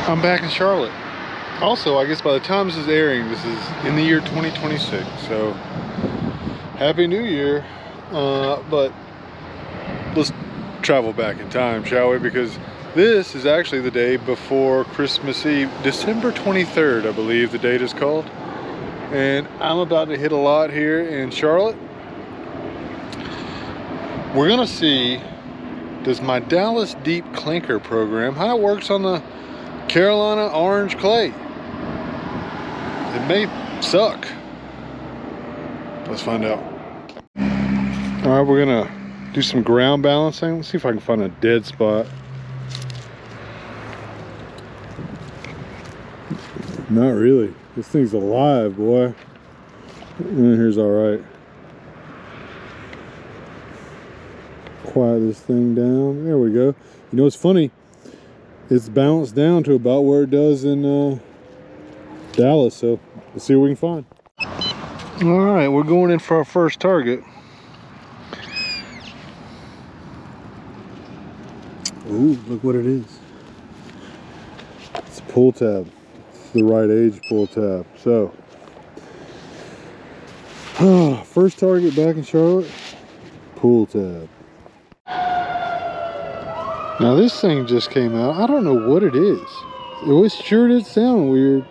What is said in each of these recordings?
I'm back in Charlotte. Also, I guess by the time this is airing, this is in the year 2026. So, Happy New Year. But let's travel back in time, shall we? Because this is actually the day before Christmas Eve, December 23rd, I believe the date is called. And I'm about to hit a lot here in Charlotte. We're gonna see, does my Dallas Deep Clanker program, how it works on the Carolina orange clay. It may suck. Let's find out. All right, we're gonna do some ground balancing. Let's see if I can find a dead spot. Not really. This thing's alive, boy. And here's all right. Quiet this thing down. There we go. You know what's funny? It's balanced down to about where it does in Dallas, so let's see what we can find. All right, we're going in for our first target. Ooh, look what it is. It's a pull tab. It's the right age pull tab. So, first target back in Charlotte, pull tab. Now this thing just came out. I don't know what it is. It sure did sound weird.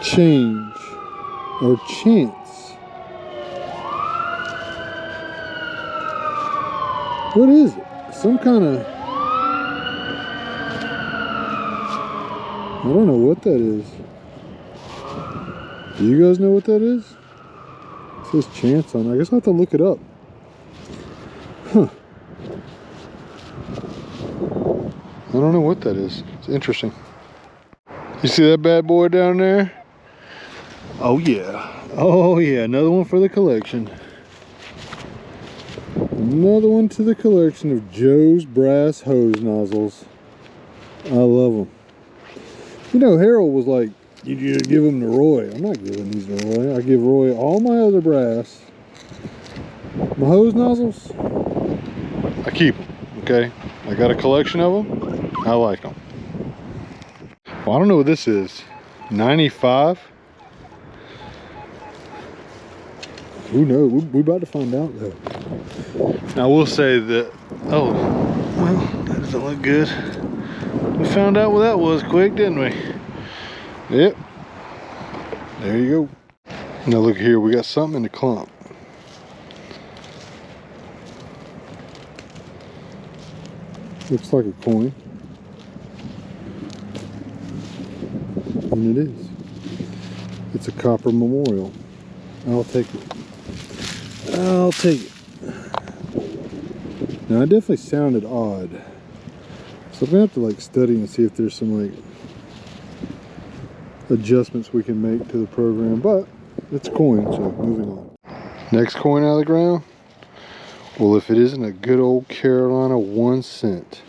Change or chance. What is it? Some kind of, I don't know what that is. Do you guys know what that is? It says chance on it. I guess I'll have to look it up. Huh. I don't know what that is. It's interesting. You see that bad boy down there? Oh yeah. Oh yeah, another one for the collection. Another one to the collection of Joe's brass hose nozzles. I love them. You know, Harold was like, you give them to Roy. I'm not giving these to Roy. I give Roy all my other brass. My hose nozzles, I keep them, okay? I got a collection of them. I like them. Well, I don't know what this is. 95? Who knows? We're about to find out though. Now I will say that, oh, well, that doesn't look good. We found out what that was quick, didn't we? Yep. There you go. Now look here, we got something in the clump. Looks like a coin. And it is. It's a copper memorial. I'll take it. I'll take it. Now it definitely sounded odd. So I'm gonna have to like study and see if there's some like adjustments we can make to the program, but it's a coin, so moving on. Next coin out of the ground. Well, if it isn't a good old Carolina 1 cent.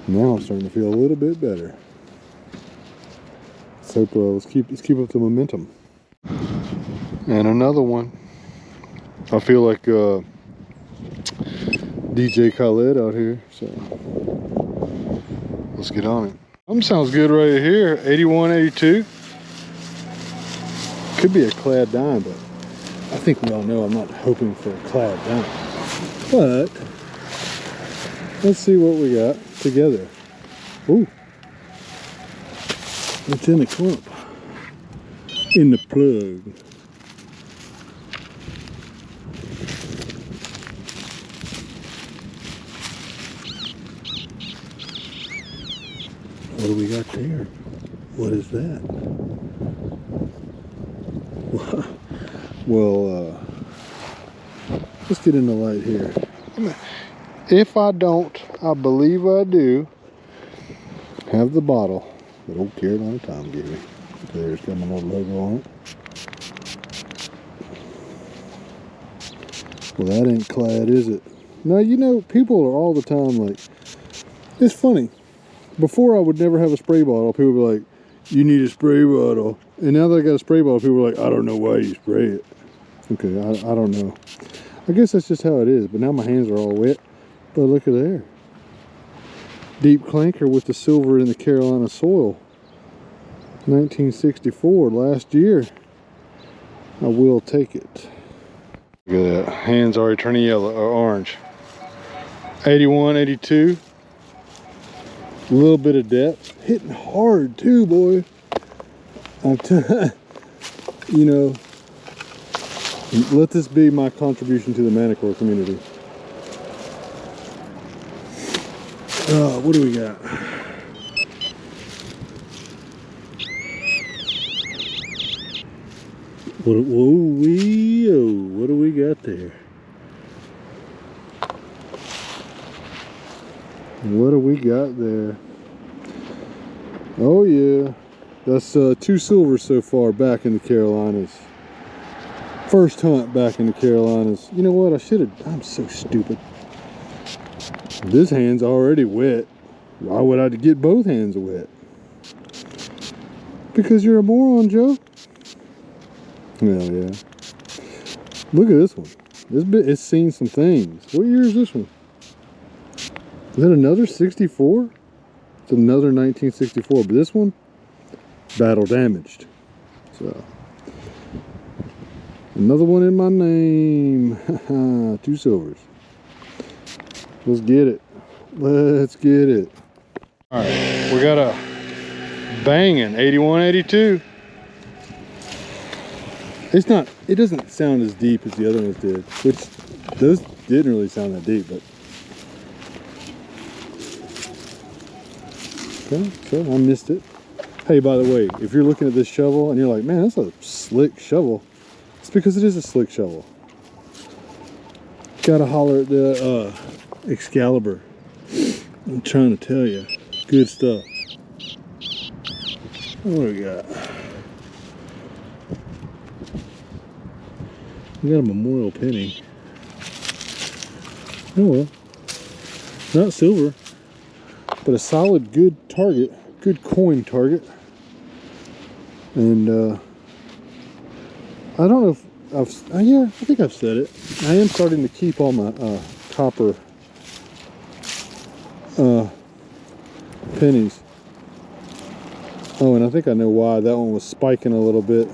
Now I'm starting to feel a little bit better. Let's hope, let's keep up the momentum. And another one. I feel like DJ Khaled out here, so let's get on it. Sounds good right here. 81, 82. Could be a clad dime, but I think we all know I'm not hoping for a clad dime. But let's see what we got together. Ooh, what's in the clump? In the plug. What do we got there? What is that? Well, let's get in the light here. If I don't, I believe I do, have the bottle that old Carolina Tom gave me. There's got my little logo on it. Well, that ain't clad, is it? Now, you know, people are all the time like, it's funny. Before I would never have a spray bottle. People were like, you need a spray bottle. And now that I got a spray bottle, people are like, I don't know why you spray it. Okay, I don't know. I guess that's just how it is. But now my hands are all wet. But look at there. Deep Clanker with the silver in the Carolina soil. 1964, last year. I will take it. Look at that. Hands already turning yellow or orange. 81, 82. A little bit of depth. Hitting hard too, boy. You know, let this be my contribution to the Manticore community. What do we got? What do we got there? What do we got there? Oh yeah, that's 2 silvers so far back in the Carolinas. First hunt back in the Carolinas. You know what? I'm so stupid. This hand's already wet. Why would I get both hands wet? Because you're a moron, Joe. Well, yeah. Look at this one. It's seen some things. What year is this one? Is that another 64? It's another 1964, but this one, battle damaged. So, another one in my name. 2 silvers. Let's get it. Let's get it. All right, we got a banging 81, 82. It doesn't sound as deep as the other ones did, which those didn't really sound that deep, but. Okay, so I missed it. Hey, by the way, if you're looking at this shovel and you're like, man, that's a slick shovel, it's because it is a slick shovel. Gotta holler at the Excalibur. I'm trying to tell you, good stuff. What do we got? We got a memorial penny. Oh well, not silver, but a solid, good target, good coin target. And I don't know if yeah, I think I've said it. I am starting to keep all my copper pennies. Oh, and I think I know why that one was spiking a little bit.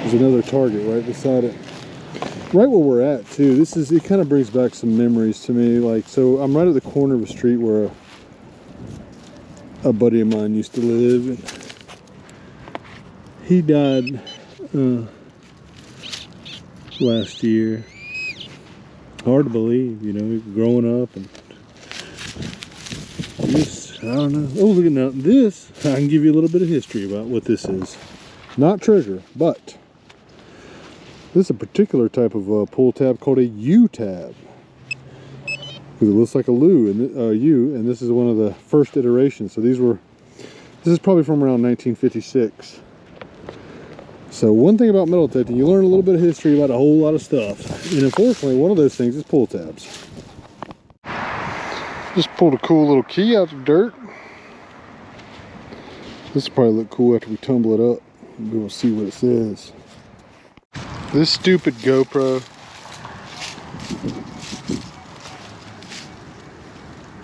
There's another target right beside it. Right where we're at too. It kind of brings back some memories to me. Like, so I'm right at the corner of a street where a buddy of mine used to live, and he died last year. Hard to believe, you know, growing up, and just, I don't know. Oh, look at now this. I can give you a little bit of history about what this is. Not treasure, but this is a particular type of pull tab called a U tab, because it looks like a U, and this is one of the first iterations. So this is probably from around 1956. So one thing about metal detecting, you learn a little bit of history about a whole lot of stuff, and unfortunately one of those things is pull tabs. Just pulled a cool little key out of the dirt. This will probably look cool after we tumble it up. We'll see what it says. This stupid GoPro.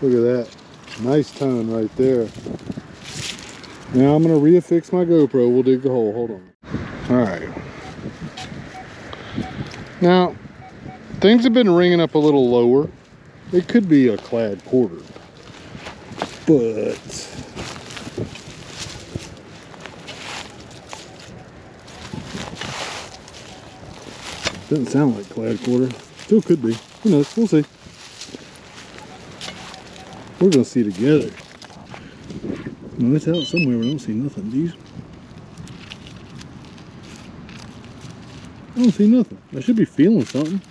Look at that. Nice tone right there. Now I'm going to reaffix my GoPro. We'll dig the hole. Hold on. Alright. Now, things have been ringing up a little lower. It could be a clad quarter. But doesn't sound like clad quarter. Still could be. Who knows? We'll see. We're gonna see together. Well, it's out somewhere. We don't see nothing. These. I don't see nothing. I should be feeling something.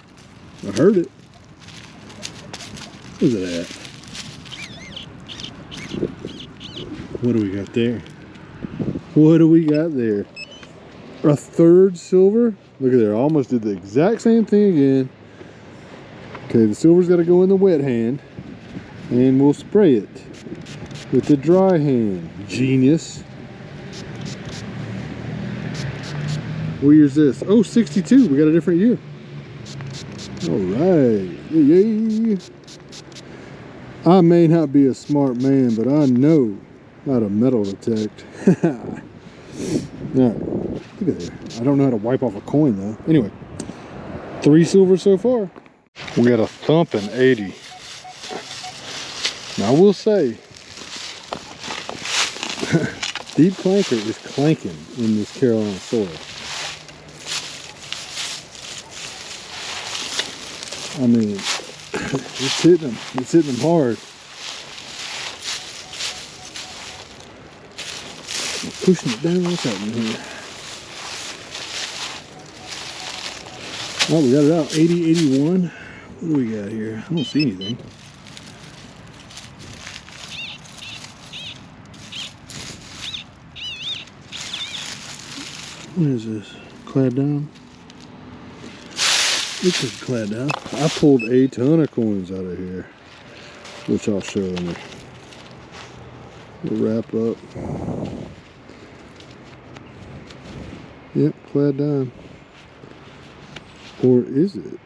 I heard it. Look at that. What do we got there? What do we got there? A third silver? Look at there. I almost did the exact same thing again. Okay, the silver's got to go in the wet hand, and we'll spray it with the dry hand. Genius. What year is this? Oh, 62. We got a different year. All right. Yay. I may not be a smart man, but I know how to metal detect. Alright, look at there. I don't know how to wipe off a coin though. Anyway, 3 silver so far. We got a thumping 80. Now I will say, Deep Clanker is clanking in this Carolina soil. I mean, it's hitting them. It's hitting them hard. Pushing it down. What's happening here? Oh, we got it out. 80, 81. What do we got here? I don't see anything. What is this? Clad down? Looks like clad down. I pulled a ton of coins out of here, which I'll show in the wrap up. Yep, clad down. Or is it?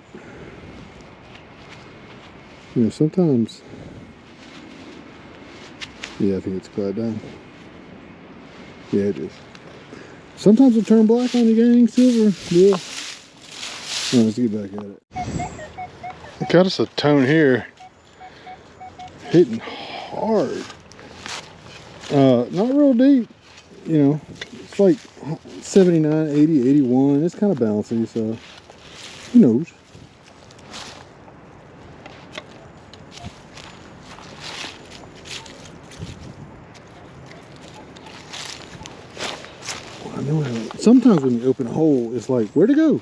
You know, sometimes. Yeah, I think it's clad down. Yeah, it is. Sometimes it'll turn black on you, gang. Silver. Yeah. Right, let's get back at it. It got us a tone here. Hitting hard. Not real deep. You know, it's like 79, 80, 81. It's kind of bouncy, so who knows? I know how, sometimes when you open a hole, it's like, where'd it go?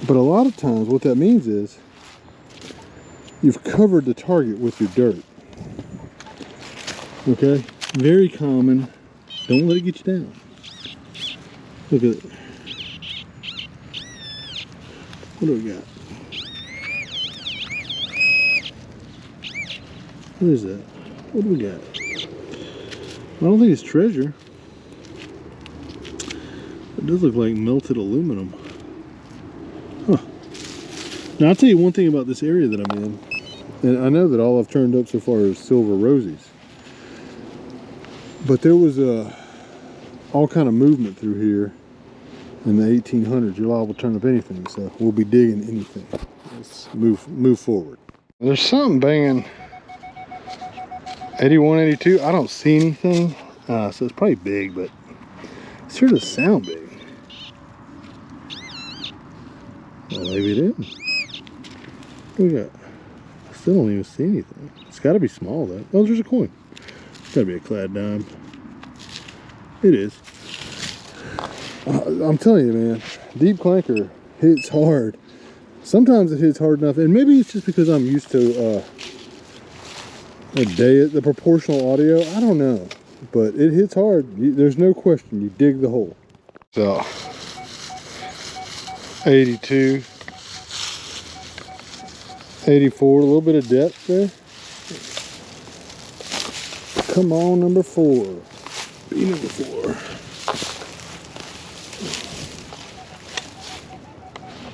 But a lot of times what that means is you've covered the target with your dirt. Okay? Very common. Don't let it get you down. Look at it. What do we got? What is that? What do we got? I don't think it's treasure. It does look like melted aluminum. Huh. Now I'll tell you one thing about this area that I'm in. And I know that all I've turned up so far is silver rosies. But there was all kind of movement through here in the 1800s. You're liable to turn up anything, so we'll be digging anything. Let's move forward. There's something banging 81, 82. I don't see anything, so it's probably big, but it sure does sound big. Well, maybe it is. What we got? I still don't even see anything. It's got to be small though. Oh, there's a coin. It's got to be a clad dime. It is. I'm telling you, man, Deep Clanker hits hard. Sometimes it hits hard enough, and maybe it's just because I'm used to the proportional audio. I don't know, but it hits hard. There's no question. You dig the hole. So, 82, 84, a little bit of depth there. Come on, number 4. Be number 4.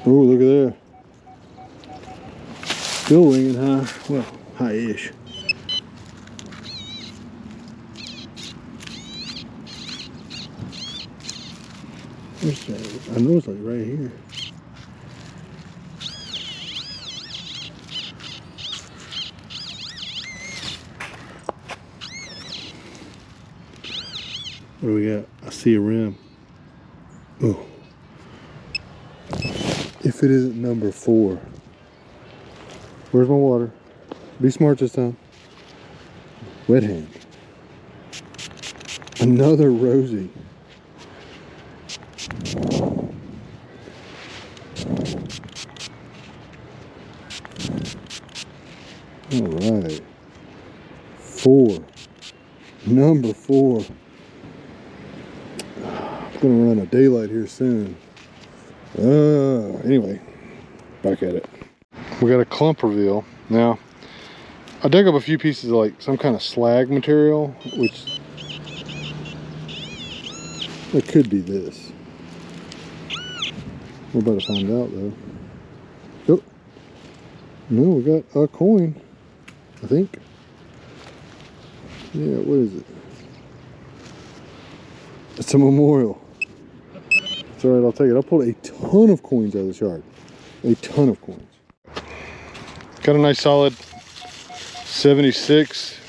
Oh, look at there. Still ringing high. Well, high-ish. Where's that? I know it's like right here. What do we got? I see a rim. Oh. If it isn't number 4. Where's my water? Be smart this time. Wet hand. Another Rosie. All right. 4. Number 4. I'm gonna run a daylight here soon. Anyway, back at it. We got a clump reveal. Now, I dug up a few pieces of like some kind of slag material, which it could be this. We're about to find out though. Oh, no, we got a coin. I think. Yeah, what is it? It's a memorial. It's alright, I'll take it. I pulled a ton of coins out of the shard. A ton of coins. Got a nice solid 76,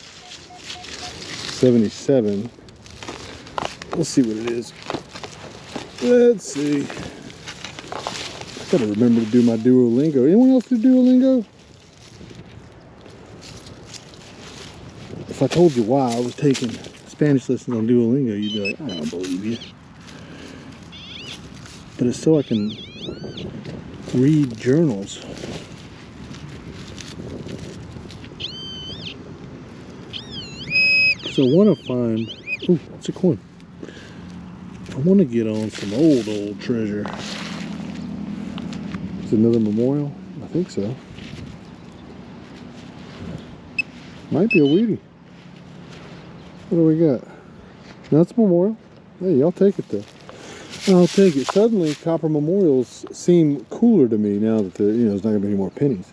77. Let's see what it is. Let's see. I gotta remember to do my Duolingo. Anyone else do Duolingo? If I told you why I was taking Spanish lessons on Duolingo, you'd be like, I don't believe you. But it's so I can read journals. So I want to find, ooh, it's a coin. I want to get on some old treasure. It's another memorial? I think so. Might be a Wheatie. What do we got? No, it's a memorial. Hey, I'll take it though. I'll take it. Suddenly, copper memorials seem cooler to me now that there's not going to be any more pennies.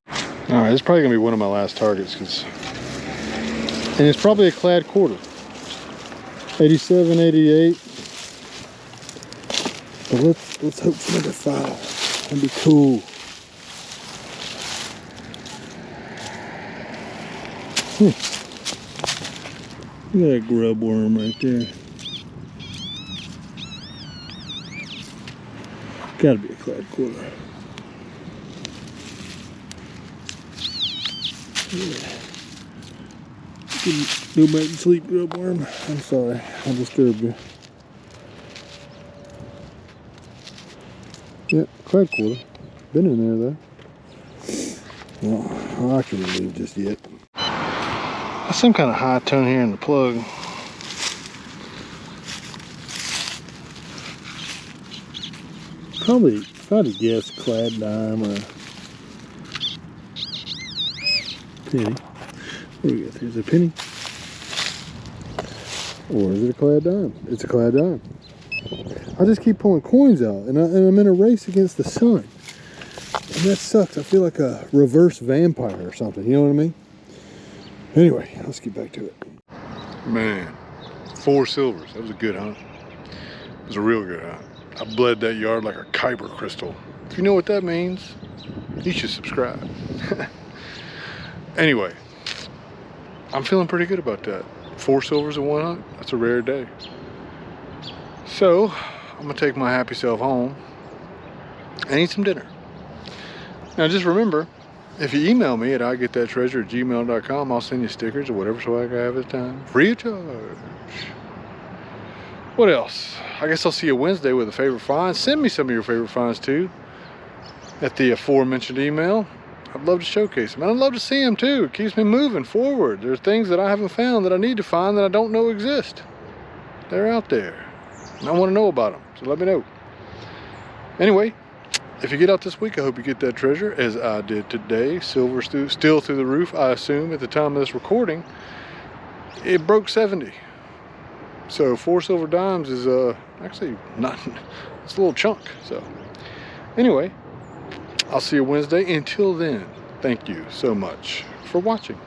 All right, it's probably going to be one of my last targets, and it's probably a clad quarter. 87, 88. But let's hope for number 5. That'd be cool. Look at that grub worm right there. Gotta be a clad quarter. Yeah. Go back to sleep, grub worm. I'm sorry, I disturbed you. Yep, clad quarter. Been in there though. Well, I can't leave just yet. There's some kind of high tone here in the plug. Probably, if I had to guess, clad dime or penny. What do we got? There's a penny. Or is it a clad dime? It's a clad dime. I just keep pulling coins out, and I'm in a race against the sun. And that sucks. I feel like a reverse vampire or something. You know what I mean? Anyway, let's get back to it. Man, 4 silvers. That was a good hunt. It was a real good hunt. I bled that yard like a Kyber crystal. If you know what that means, you should subscribe. Anyway, I'm feeling pretty good about that. 4 silvers in one hunt. That's a rare day. So, I'm gonna take my happy self home and eat some dinner. Now just remember, if you email me at igetthattreasure@gmail.com, I'll send you stickers or whatever swag I have at the time, free of charge. What else? I guess I'll see you Wednesday with a favorite find. Send me some of your favorite finds too at the aforementioned email. I'd love to showcase them, and I'd love to see them too. It keeps me moving forward. There's things that I haven't found that I need to find that I don't know exist. They're out there, and I want to know about them, so let me know. Anyway, if you get out this week, I hope you get that treasure as I did today. Silver still through the roof, I assume, at the time of this recording. It broke 70. So 4 silver dimes is actually not, it's a little chunk. So anyway, I'll see you Wednesday. Until then, thank you so much for watching.